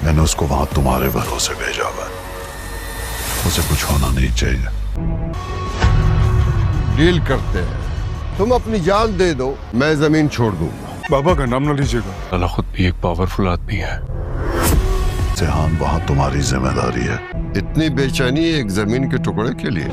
मैंने उसको वहां तुम्हारे भरोसे भेजा हुआ है, उसे कुछ होना नहीं चाहिए। डील करते हैं, तुम अपनी जान दे दो, मैं जमीन छोड़ दूंगा। बाबा का नाम न लीजिएगा। अल्लाह खुद भी एक पावरफुल आदमी है। जिहान वहां तुम्हारी जिम्मेदारी है। इतनी बेचैनी एक जमीन के टुकड़े के लिए?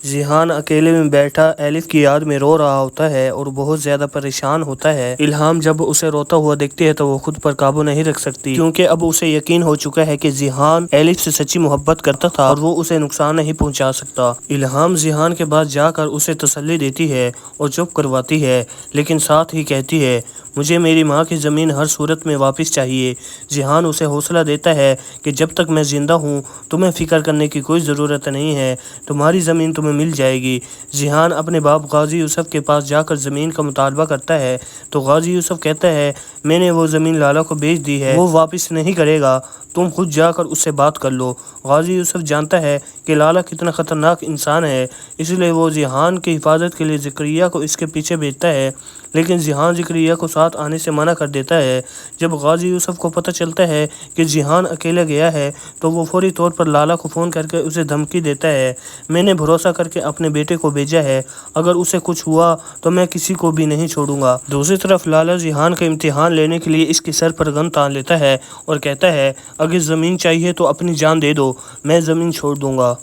जिहान अकेले में बैठा एलिफ की याद में रो रहा होता है और बहुत ज्यादा परेशान होता है। इल्हाम जब उसे रोता हुआ देखती है तो वो खुद पर काबू नहीं रख सकती, क्योंकि अब उसे यकीन हो चुका है कि जिहान एलिफ से सच्ची मोहब्बत करता था और वो उसे नुकसान नहीं पहुंचा सकता। इल्हाम जिहान के पास जाकर उसे तसल्ली देती है और चुप करवाती है, लेकिन साथ ही कहती है मुझे मेरी माँ की ज़मीन हर सूरत में वापस चाहिए। जिहान उसे हौसला देता है कि जब तक मैं ज़िंदा हूँ तुम्हें फ़िक्र करने की कोई ज़रूरत नहीं है, तुम्हारी ज़मीन तुम्हें मिल जाएगी। जिहान अपने बाप गाजी यूसुफ के पास जाकर ज़मीन का मुतालबा करता है तो गाजी यूसुफ कहता है मैंने वो ज़मीन लाला को बेच दी है, वो वापस नहीं करेगा, तुम खुद जाकर उससे बात कर लो। गाजी यूसुफ जानता है कि लाला कितना ख़तरनाक इंसान है, इसलिए वो जिहान की हिफाजत के लिए ज़करिया को इसके पीछे भेजता है, लेकिन जिहान ज़करिया को साथ आने से मना कर देता है। जब गाजी यूसुफ को पता चलता है कि जिहान अकेले गया है तो वो फौरी तौर पर लाला को फ़ोन करके उसे धमकी देता है, मैंने भरोसा करके अपने बेटे को भेजा है, अगर उसे कुछ हुआ तो मैं किसी को भी नहीं छोड़ूंगा। दूसरी तरफ लाला जिहान का इम्तिहान लेने के लिए इसके सर पर गन तान लेता है और कहता है अगर ज़मीन चाहिए तो अपनी जान दे दो, मैं ज़मीन छोड़ दूंगा।